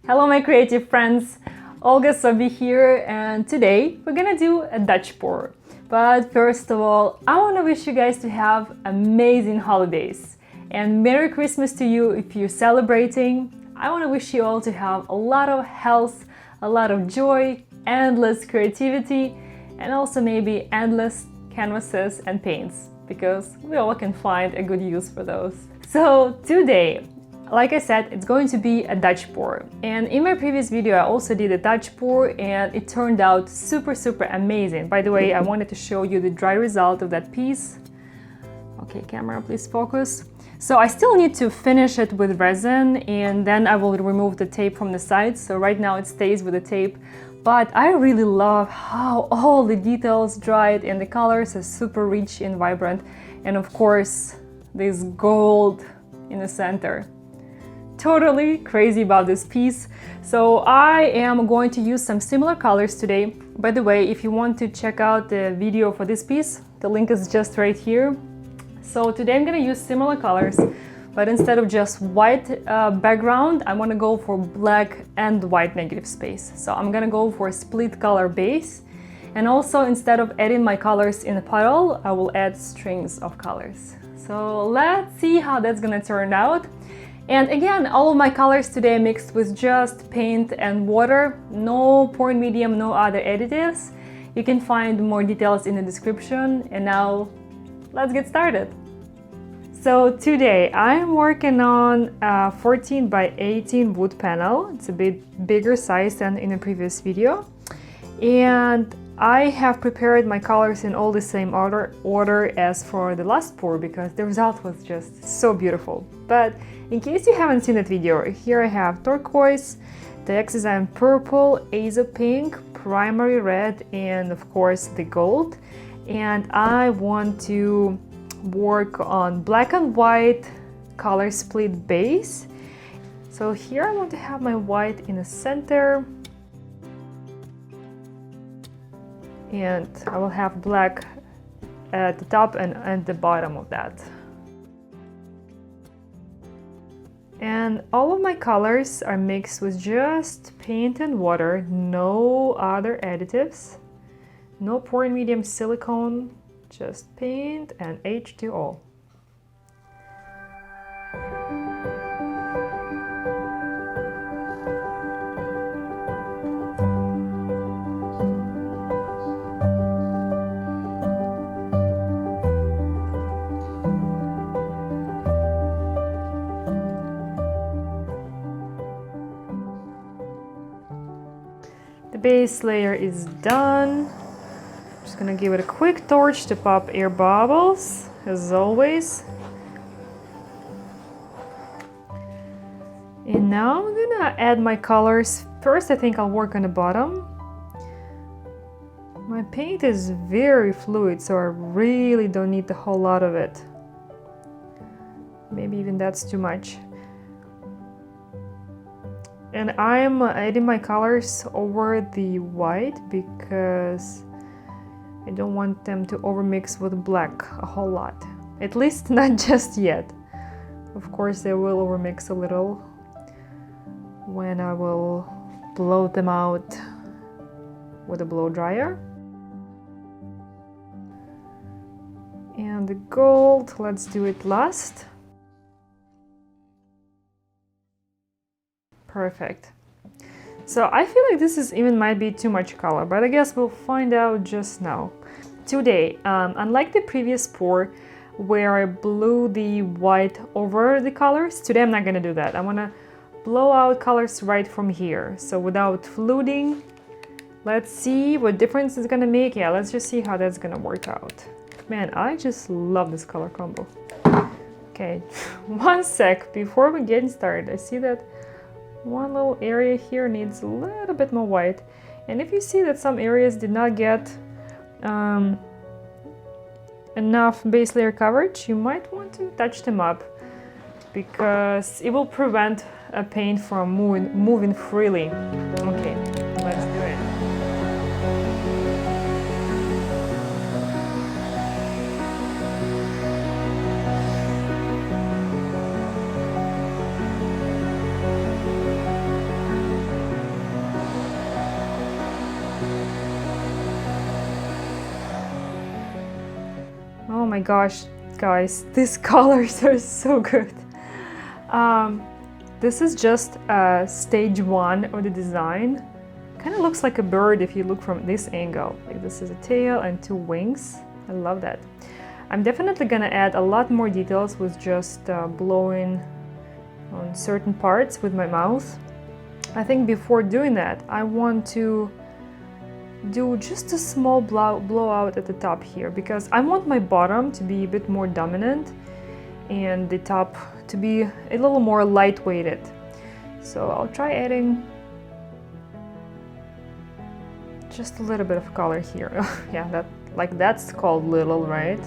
Hello my creative friends, Olga Sobi here, and today we're gonna do a Dutch pour. But first of all, I want to wish you guys to have amazing holidays and Merry Christmas to you if you're celebrating. I want to wish you all to have a lot of health, a lot of joy, endless creativity, and also maybe endless canvases and paints, because we all can find a good use for those. So today, like I said, it's going to be a Dutch pour. And in my previous video, I also did a Dutch pour and it turned out super amazing. By the way, I wanted to show you the dry result of that piece. Okay, camera, please focus. So I still need to finish it with resin and then I will remove the tape from the sides. So right now it stays with the tape. But I really love how all the details dried and the colors are super rich and vibrant. And of course, this gold in the center. Totally crazy about this piece. So I am going to use some similar colors today. By the way, if you want to check out the video for this piece, the link is just right here. So today I'm going to use similar colors, but instead of just white background, I want to go for black and white negative space. So I'm going to go for a split color base. And also, instead of adding my colors in a puddle, I will add strings of colors. So let's see how that's going to turn out. And again, all of my colors today mixed with just paint and water, no pouring medium, no other additives. You can find more details in the description. And now, let's get started. So today I'm working on a 14 by 18 wood panel. It's a bit bigger size than in the previous video. And I have prepared my colors in all the same order as for the last pour because the result was just so beautiful. But in case you haven't seen that video, here I have turquoise, dioxazine purple, azo pink, primary red, and of course the gold. And I want to work on black and white color split base. So here I want to have my white in the center. And I will have black at the top and at the bottom of that. And all of my colors are mixed with just paint and water, no other additives, no pouring medium silicone, just paint and H2O. The base layer is done. Just gonna give it a quick torch to pop air bubbles, as always. And now I'm gonna add my colors. First, I think I'll work on the bottom. My paint is very fluid, so I really don't need a whole lot of it. Maybe even that's too much. And I'm adding my colors over the white because I don't want them to overmix with black a whole lot. At least not just yet. Of course they will overmix a little when I will blow them out with a blow dryer. And the gold, let's do it last. Perfect. So I feel like this is even might be too much color, but I guess we'll find out just now. Today, unlike the previous pour where I blew the white over the colors, today I'm not gonna do that. I wanna blow out colors right from here. So without fluting, let's see what difference it's gonna make. Yeah, let's just see how that's gonna work out. Man, I just love this color combo. Okay, one sec before we get started. I see that one little area here needs a little bit more white, and if you see that some areas did not get enough base layer coverage, you might want to touch them up because it will prevent a paint from moving freely. Okay, let's do it. Oh my gosh, guys, these colors are so good. This is just stage 1 of the design. Kind of looks like a bird if you look from this angle. Like this is a tail and 2 wings. I love that. I'm definitely gonna add a lot more details with just blowing on certain parts with my mouth. I think before doing that, I want to do just a small blowout at the top here, because I want my bottom to be a bit more dominant and the top to be a little more light-weighted. So I'll try adding just a little bit of color here. Yeah, that's called little, right?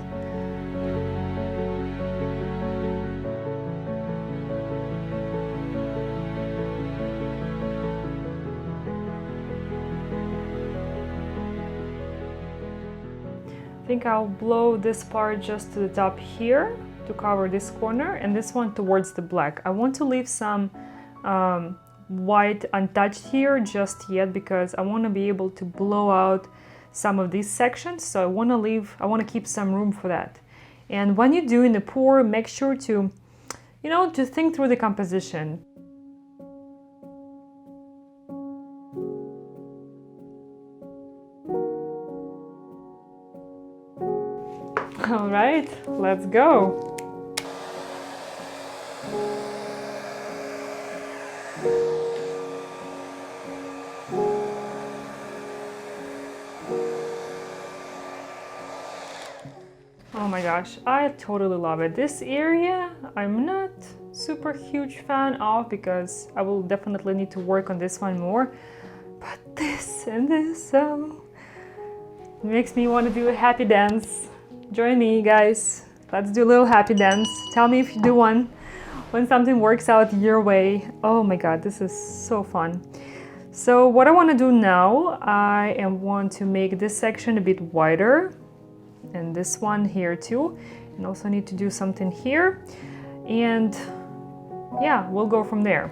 I think I'll blow this part just to the top here to cover this corner, and this one towards the black. I want to leave some white untouched here just yet, because I want to be able to blow out some of these sections. So I want to keep some room for that. And when you're doing the pour, make sure to, to think through the composition. All right, let's go. Oh my gosh, I totally love it. This area, I'm not super huge fan of, because I will definitely need to work on this one more. But this and this, makes me want to do a happy dance. Join me, guys. Let's do a little happy dance. Tell me if you do one when something works out your way. Oh my god, this is so fun. So what I want to do now, I want to make this section a bit wider, and this one here too, and also need to do something here, and yeah, we'll go from there.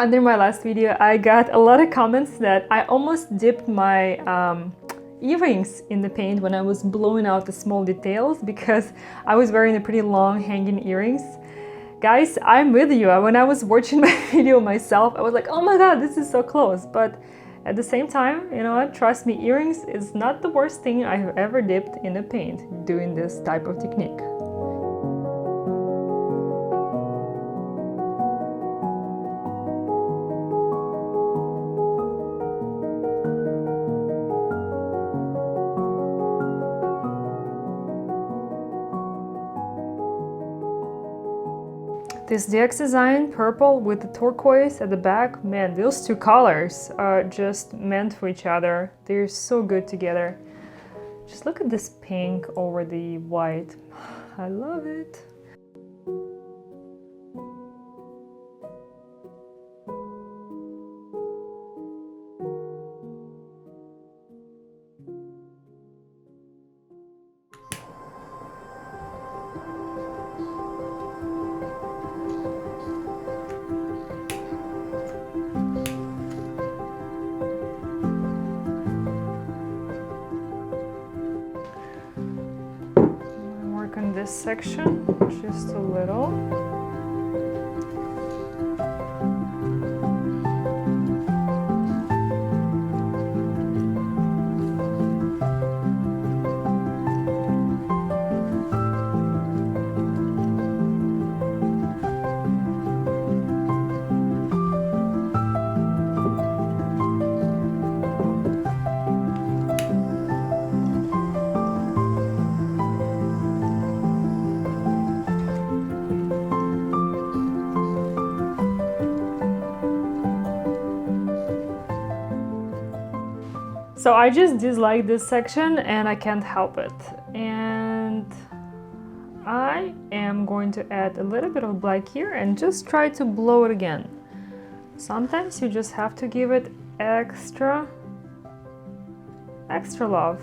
Under my last video, I got a lot of comments that I almost dipped my earrings in the paint when I was blowing out the small details, because I was wearing a pretty long hanging earrings. Guys, I'm with you. When I was watching my video myself, I was like, oh my god, this is so close. But at the same time, you know what, trust me, earrings is not the worst thing I have ever dipped in the paint doing this type of technique. This DX Design purple with the turquoise at the back, man, those two colors are just meant for each other. They're so good together. Just look at this pink over the white. I love it. This section just a little. So I just dislike this section and I can't help it. And I am going to add a little bit of black here and just try to blow it again. Sometimes you just have to give it extra love.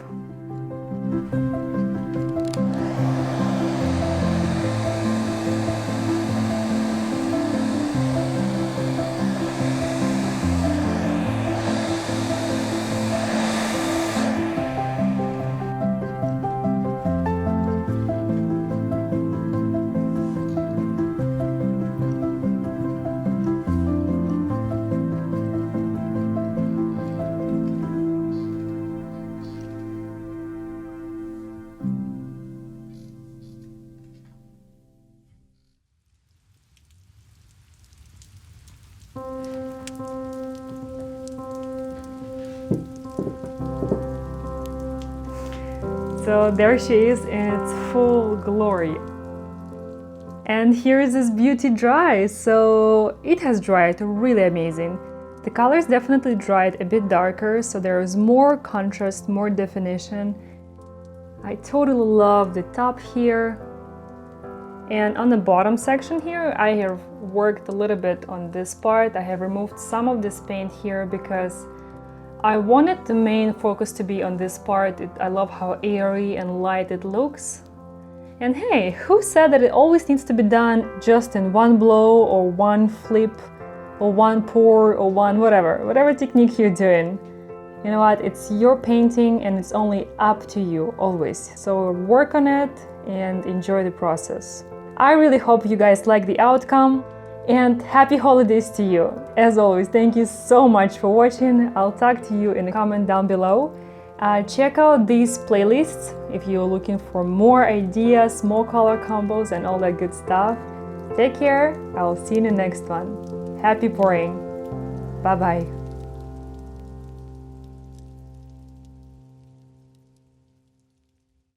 So there she is in its full glory. And here is this beauty dry. So it has dried really amazing. The colors definitely dried a bit darker, so there is more contrast, more definition. I totally love the top here. And on the bottom section here, I have worked a little bit on this part. I have removed some of this paint here because I wanted the main focus to be on this part. I love how airy and light it looks. And hey, who said that it always needs to be done just in one blow or one flip or one pour or one whatever technique you're doing? You know what, it's your painting and it's only up to you always. So work on it and enjoy the process. I really hope you guys like the outcome and happy holidays to you. As always, thank you so much for watching. I'll talk to you in the comment down below. Check out these playlists if you're looking for more ideas, more color combos and all that good stuff. Take care, I'll see you in the next one. Happy pouring. Bye bye.